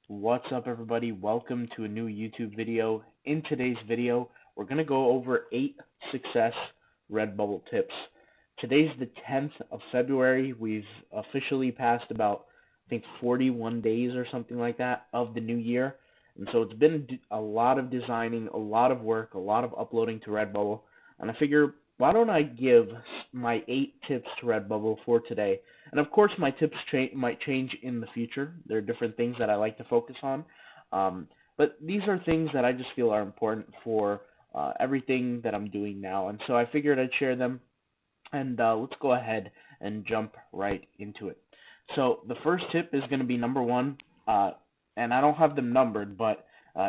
What's up, everybody? Welcome to a new YouTube video. In today's video, we're going to go over 8 success Redbubble tips. Today's the 10th of February. We've officially passed about, I think, 41 days or something like that of the new year. And so it's been a lot of designing, a lot of work, a lot of uploading to Redbubble. And I figure, why don't I give my 8 tips to Redbubble for today? And of course, my tips might change in the future. There are different things that I like to focus on. But these are things that I just feel are important for everything that I'm doing now. And so I figured I'd share them. And let's go ahead and jump right into it. So the first tip is going to be number one, and I don't have them numbered, but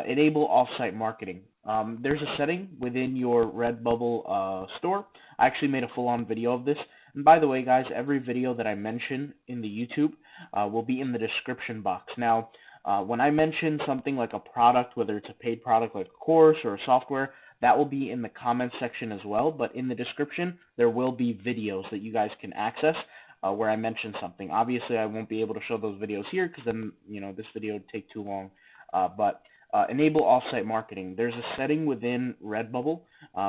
enable offsite marketing. There's a setting within your Redbubble store. I actually made a full-on video of this. And by the way, guys, every video that I mention in the YouTube will be in the description box. Now, when I mention something like a product, whether it's a paid product like a course or a software, that will be in the comments section as well. But in the description, there will be videos that you guys can access where I mention something. Obviously, I won't be able to show those videos here because then, this video would take too long. But enable offsite marketing. There's a setting within Redbubble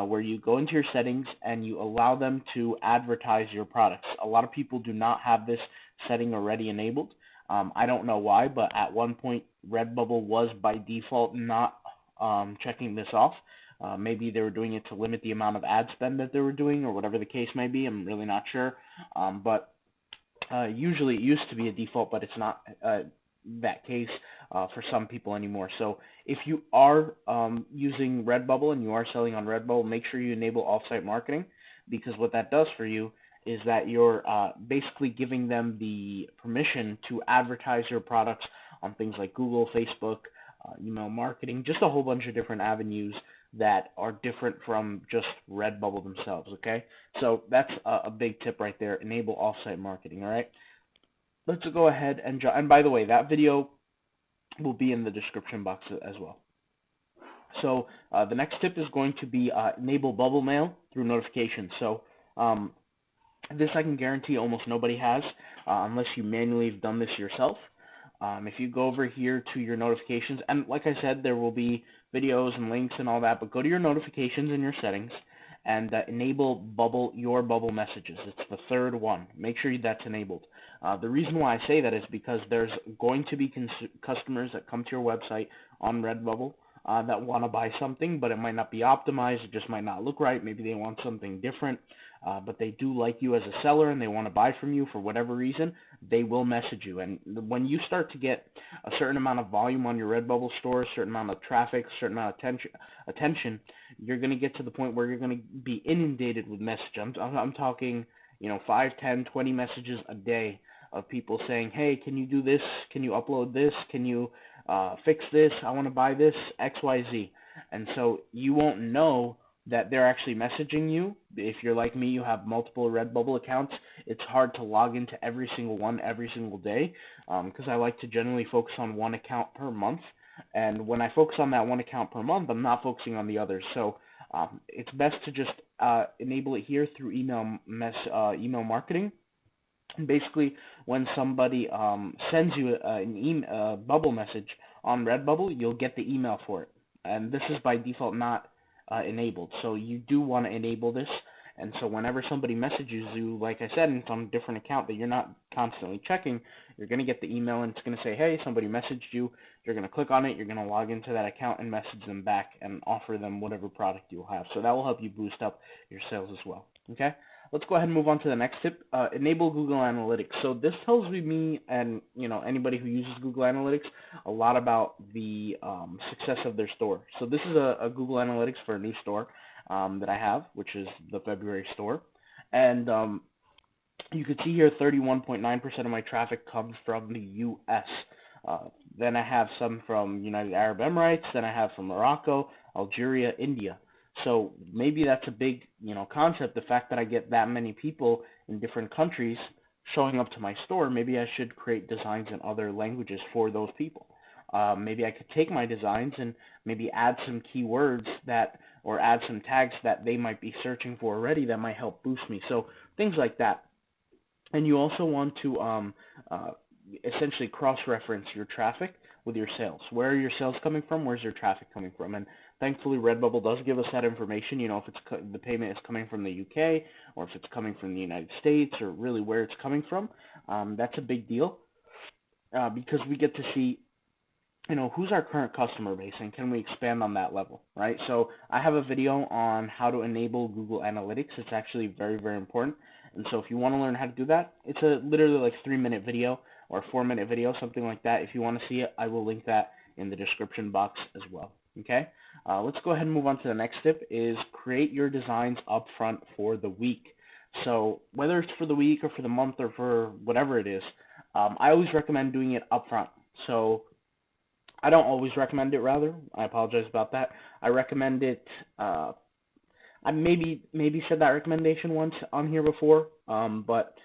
where you go into your settings and you allow them to advertise your products. A lot of people do not have this setting already enabled. I don't know why, but at one point Redbubble was by default not checking this off. Maybe they were doing it to limit the amount of ad spend that they were doing, or whatever the case may be. I'm really not sure. But usually it used to be a default, but it's not that case for some people anymore. So if you are using Redbubble and you are selling on Redbubble, make sure you enable offsite marketing, because what that does for you is that you're basically giving them the permission to advertise your products on things like Google, Facebook, email marketing, just a whole bunch of different avenues that are different from just Redbubble themselves, okay? So that's a big tip right there, enable offsite marketing, all right? Let's go ahead and by the way, that video will be in the description box as well. So the next tip is going to be enable bubble mail through notifications. So this I can guarantee almost nobody has, unless you manually have done this yourself. If you go over here to your notifications, and like I said, there will be videos and links and all that, but go to your notifications in your settings and enable your bubble messages. It's the third one. Make sure that's enabled. The reason why I say that is because there's going to be customers that come to your website on Redbubble that want to buy something, but it might not be optimized. It just might not look right. Maybe they want something different, but they do like you as a seller and they want to buy from you for whatever reason. They will message you. And when you start to get a certain amount of volume on your Redbubble store, a certain amount of traffic, a certain amount of attention, you're going to get to the point where you're going to be inundated with messages. I'm talking, 5, 10, 20 messages a day of people saying, hey, can you do this? Can you upload this? Can you fix this? I want to buy this, XYZ. And so you won't know that they're actually messaging you. If you're like me, you have multiple Redbubble accounts, it's hard to log into every single one every single day, because I like to generally focus on one account per month. And when I focus on that one account per month, I'm not focusing on the others. So it's best to just enable it here through email marketing. And basically, when somebody sends you an bubble message on Redbubble, you'll get the email for it. And this is by default not enabled. So you do want to enable this. And so whenever somebody messages you, like I said, and it's on a different account that you're not constantly checking, you're going to get the email and it's going to say, hey, somebody messaged you. You're going to click on it. You're going to log into that account and message them back and offer them whatever product you'll have. So that will help you boost up your sales as well. Okay? Let's go ahead and move on to the next tip. Enable Google Analytics. So this tells me and anybody who uses Google Analytics a lot about the success of their store. So this is a Google Analytics for a new store that I have, which is the February store. And you can see here 31.9% of my traffic comes from the U.S. Then I have some from United Arab Emirates. Then I have from Morocco, Algeria, India. So maybe that's a big, concept, the fact that I get that many people in different countries showing up to my store. Maybe I should create designs in other languages for those people. Maybe I could take my designs and maybe add some keywords or add some tags that they might be searching for already that might help boost me. So things like that. And you also want to essentially cross-reference your traffic with your sales. Where are your sales coming from? Where's your traffic coming from? And thankfully, Redbubble does give us that information. If it's the payment is coming from the UK, or if it's coming from the United States, or really where it's coming from. That's a big deal because we get to see who's our current customer base and can we expand on that level, right? So I have a video on how to enable Google Analytics. It's actually very, very important. And so if you want to learn how to do that, it's a literally like 3-minute video or 4-minute video, something like that. If you want to see it, I will link that in the description box as well. Okay, let's go ahead and move on to the next tip is create your designs upfront for the week. So whether it's for the week or for the month or for whatever it is, I always recommend doing it upfront. So I don't always recommend it, rather. I apologize about that. I recommend it. I maybe said that recommendation once on here before, but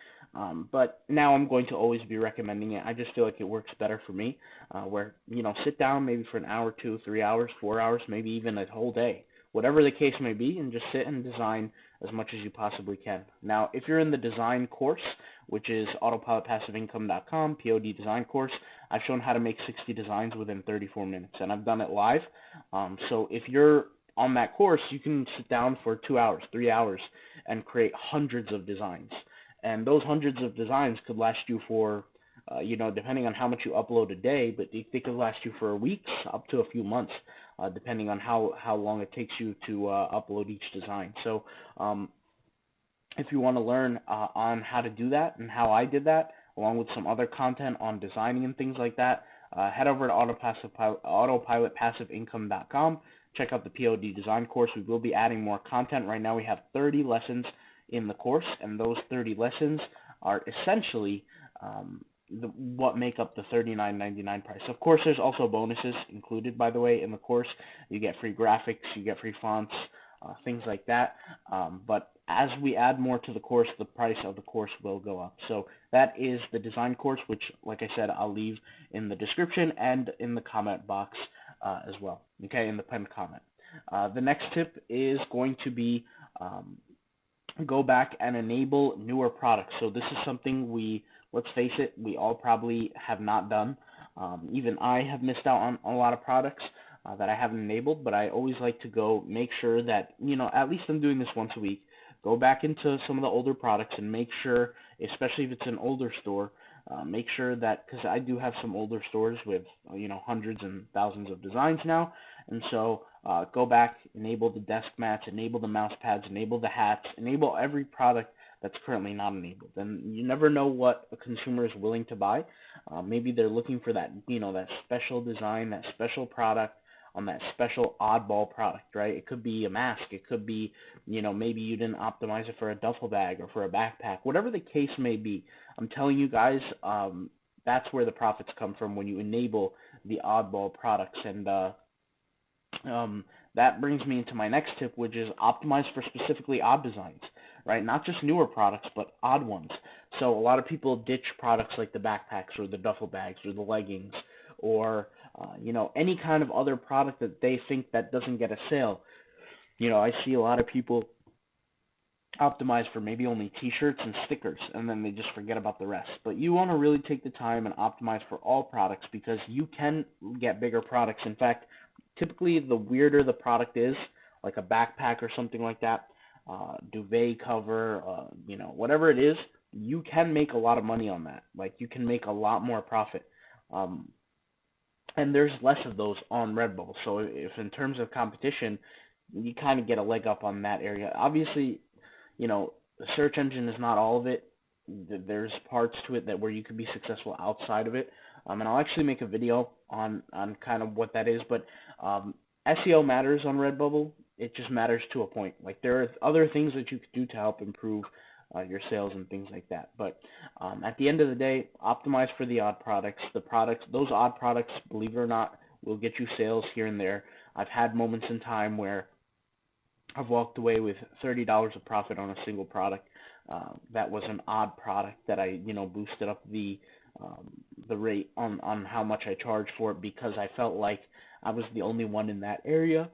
now I'm going to always be recommending it. I just feel like it works better for me, where sit down maybe for an hour, 2, 3 hours, 4 hours, maybe even a whole day, whatever the case may be, and just sit and design as much as you possibly can. Now, if you're in the design course, which is autopilotpassiveincome.com, POD design course, I've shown how to make 60 designs within 34 minutes, and I've done it live. So if you're on that course, you can sit down for 2 hours, 3 hours, and create hundreds of designs. And those hundreds of designs could last you for, depending on how much you upload a day, but they could last you for weeks, up to a few months, depending on how long it takes you to upload each design. So if you want to learn on how to do that and how I did that, along with some other content on designing and things like that, head over to autopilotpassiveincome.com. Check out the POD design course. We will be adding more content. Right now we have 30 lessons in the course, and those 30 lessons are essentially what make up the $39.99 price. Of course, there's also bonuses included, by the way, in the course. You get free graphics, you get free fonts, things like that. But as we add more to the course, the price of the course will go up. So that is the design course, which, like I said, I'll leave in the description and in the comment box as well, okay, in the pinned comment. The next tip is going to be go back and enable newer products. So this is something let's face it, we all probably have not done. Even I have missed out on a lot of products that I haven't enabled, but I always like to go make sure that, at least I'm doing this once a week, go back into some of the older products and make sure, especially if it's an older store, make sure that, because I do have some older stores with, hundreds and thousands of designs now, and so go back, enable the desk mats, enable the mouse pads, enable the hats, enable every product that's currently not enabled. And you never know what a consumer is willing to buy. Maybe they're looking for that, that special design, that special product on that special oddball product, right? It could be a mask. It could be, maybe you didn't optimize it for a duffel bag or for a backpack. Whatever the case may be, I'm telling you guys, that's where the profits come from when you enable the oddball products. And that brings me into my next tip, which is optimize for specifically odd designs, right? Not just newer products, but odd ones. So a lot of people ditch products like the backpacks or the duffel bags or the leggings or any kind of other product that they think that doesn't get a sale. I see a lot of people optimize for maybe only t-shirts and stickers, and then they just forget about the rest. But you want to really take the time and optimize for all products because you can get bigger products. In fact, typically the weirder the product is, like a backpack or something like that, duvet cover, whatever it is, you can make a lot of money on that. Like, you can make a lot more profit. And there's less of those on Redbubble. So if in terms of competition, you kind of get a leg up on that area. Obviously, the search engine is not all of it. There's parts to it where you could be successful outside of it. And I'll actually make a video on kind of what that is. But SEO matters on Redbubble. It just matters to a point. Like, there are other things that you could do to help improve your sales and things like that. But at the end of the day, optimize for the odd products. Those odd products, believe it or not, will get you sales here and there. I've had moments in time where I've walked away with $30 of profit on a single product that was an odd product that I, boosted up the rate on how much I charged for it because I felt like I was the only one in that area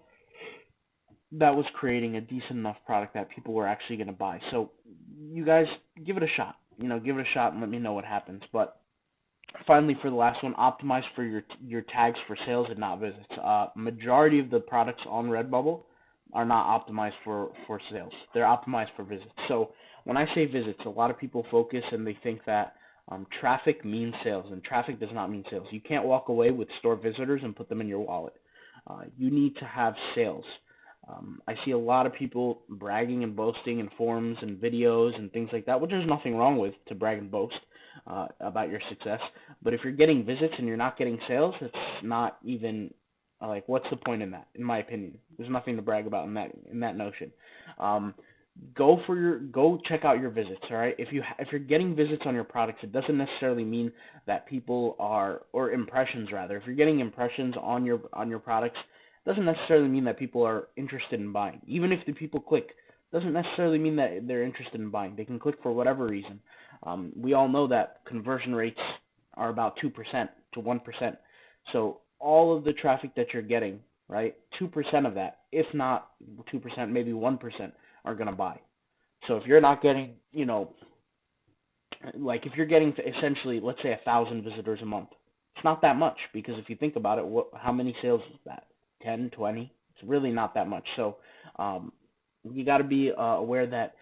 that was creating a decent enough product that people were actually going to buy. So you guys give it a shot. Give it a shot and let me know what happens. But Finally, for the last one, optimize for your tags for sales and not visits. Majority of the products on Redbubble are not optimized for sales. They're optimized for visits. So when I say visits, a lot of people focus and they think that traffic means sales, and traffic does not mean sales. You can't walk away with store visitors and put them in your wallet. You need to have sales. I see a lot of people bragging and boasting in forums and videos and things like that, which there's nothing wrong with to brag and boast about your success. But if you're getting visits and you're not getting sales, it's not even like, what's the point in that? In my opinion, there's nothing to brag about in that notion. Um, go check out your visits. All right, if you're getting visits on your products, it doesn't necessarily mean that people are, or impressions rather. If you're getting impressions on your products, it doesn't necessarily mean that people are interested in buying. Even if the people click, doesn't necessarily mean that they're interested in buying. They can click for whatever reason. We all know that conversion rates are about 2% to 1%. So all of the traffic that you're getting, right, 2% of that, if not 2%, maybe 1%, are going to buy. So if you're not getting, like if you're getting to essentially, let's say 1,000 visitors a month, it's not that much, because if you think about it, how many sales is that? 10, 20? It's really not that much. So um, you got to be aware that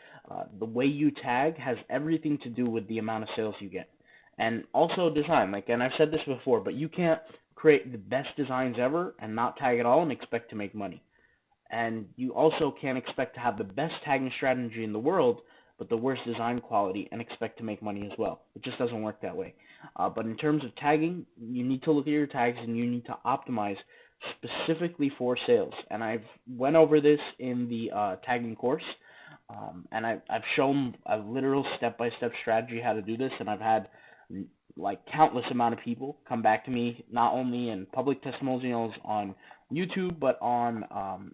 the way you tag has everything to do with the amount of sales you get. And also design, and I've said this before, but you can't create the best designs ever and not tag at all and expect to make money. And you also can't expect to have the best tagging strategy in the world, but the worst design quality and expect to make money as well. It just doesn't work that way. But in terms of tagging, you need to look at your tags and you need to optimize specifically for sales. And I've went over this in the tagging course, and I've shown a literal step-by-step strategy how to do this, and I've had like countless amount of people come back to me, not only in public testimonials on YouTube, but on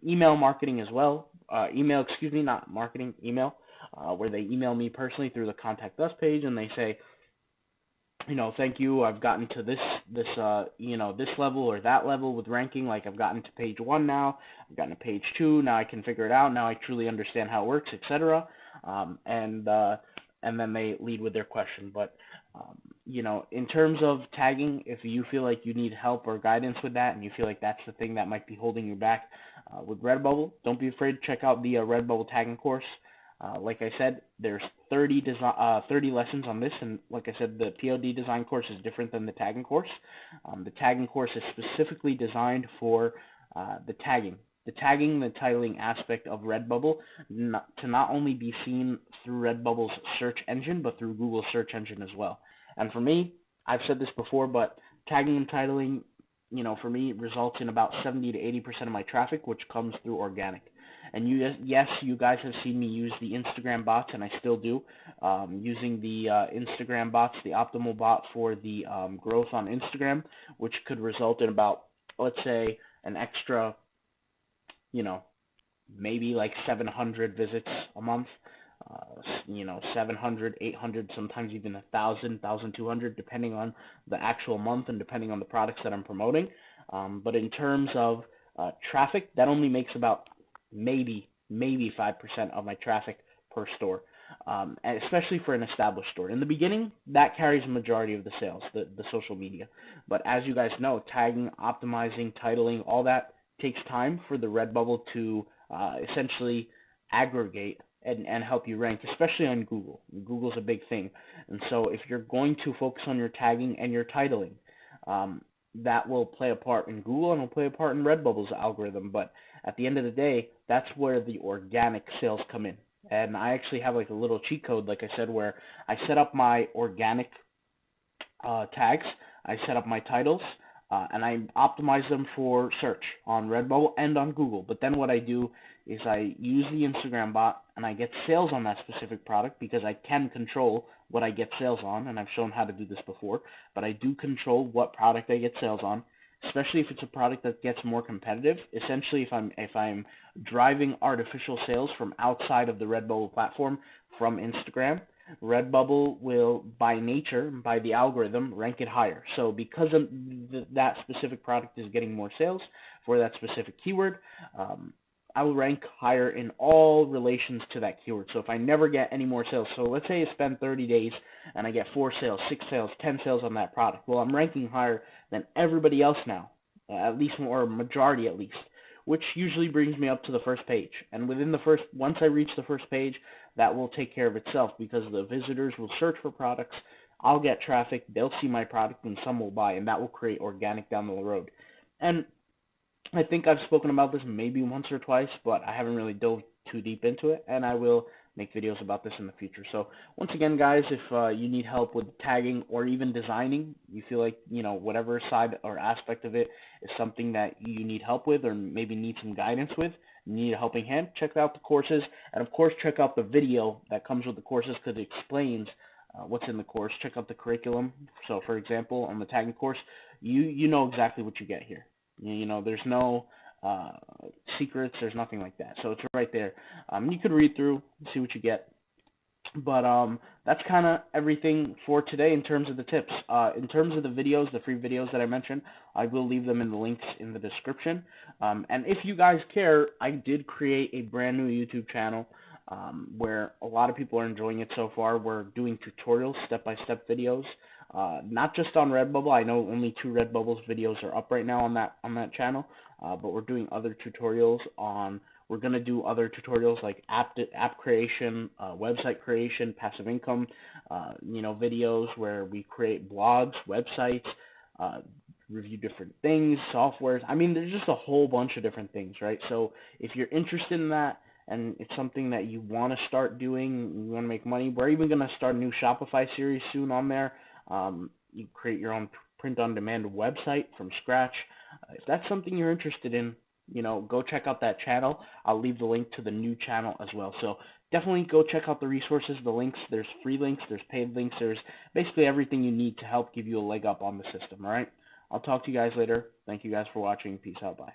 email marketing as well. Not marketing, email, where they email me personally through the Contact Us page, and they say, thank you, I've gotten to this level or that level with ranking. Like, I've gotten to page 1 now, I've gotten to page 2, now I can figure it out, now I truly understand how it works, etc. And then they lead with their question. But in terms of tagging, if you feel like you need help or guidance with that, and you feel like that's the thing that might be holding you back with Redbubble, don't be afraid to check out the Redbubble tagging course. Like I said, there's 30 lessons on this, and like I said, the POD design course is different than the tagging course. The tagging course is specifically designed for the tagging, the titling aspect of Redbubble, to not only be seen through Redbubble's search engine, but through Google's search engine as well. And for me, I've said this before, but tagging and titling, for me, results in about 70 to 80% of my traffic, which comes through organic. And yes, you guys have seen me use the Instagram bots, and I still do, using the Instagram bots, the optimal bot for the growth on Instagram, which could result in about, let's say, an extra, maybe like 700 visits a month, 700, 800, sometimes even 1,000, 1,200, depending on the actual month and depending on the products that I'm promoting. But in terms of traffic, that only makes about maybe 5% of my traffic per store, and especially for an established store. In the beginning, that carries a majority of the sales, the social media. But as you guys know, tagging, optimizing, titling, all that takes time for the Redbubble to essentially aggregate and help you rank, especially on Google. Google's a big thing. And so if you're going to focus on your tagging and your titling, that will play a part in Google and will play a part in Redbubble's algorithm. But at the end of the day, that's where the organic sales come in. And I actually have like a little cheat code, like I said, where I set up my organic tags, I set up my titles, and I optimize them for search on Redbubble and on Google. But then what I do is I use the Instagram bot, and I get sales on that specific product, because I can control what I get sales on, and I've shown how to do this before. But I do control what product I get sales on, especially if it's a product that gets more competitive. Essentially, if I'm driving artificial sales from outside of the Redbubble platform from Instagram, Redbubble will, by nature, by the algorithm, rank it higher. So because that specific product is getting more sales for that specific keyword, I will rank higher in all relations to that keyword. So if I never get any more sales, so let's say I spend 30 days and I get 4 sales, 6 sales, 10 sales on that product. Well, I'm ranking higher than everybody else now, at least, or majority at least, which usually brings me up to the first page. And once I reach the first page, that will take care of itself because the visitors will search for products. I'll get traffic, they'll see my product, and some will buy, and that will create organic down the road. And I think I've spoken about this maybe once or twice, but I haven't really dove too deep into it, and I will make videos about this in the future. So once again, guys, if you need help with tagging or even designing, you feel like, whatever side or aspect of it is something that you need help with or maybe need some guidance with, need a helping hand, check out the courses, and of course check out the video that comes with the courses because it explains what's in the course. Check out the curriculum. So for example, on the tagging course, you know exactly what you get here. There's no secrets. There's nothing like that. So it's right there. You could read through, see what you get. But that's kind of everything for today in terms of the tips. In terms of the videos, the free videos that I mentioned, I will leave them in the links in the description. And if you guys care, I did create a brand new YouTube channel where a lot of people are enjoying it so far. We're doing tutorials, step-by-step videos, not just on Redbubble. I know only 2 Redbubble videos are up right now on that channel, but we're doing other tutorials on. We're going to do other tutorials like app creation, website creation, passive income, videos where we create blogs, websites, review different things, softwares. I mean, there's just a whole bunch of different things, right? So if you're interested in that and it's something that you want to start doing, you want to make money, we're even going to start a new Shopify series soon on there. You create your own print-on-demand website from scratch. If that's something you're interested in, go check out that channel. I'll leave the link to the new channel as well. So definitely go check out the resources, the links. There's free links, there's paid links, there's basically everything you need to help give you a leg up on the system, all right? I'll talk to you guys later. Thank you guys for watching. Peace out. Bye.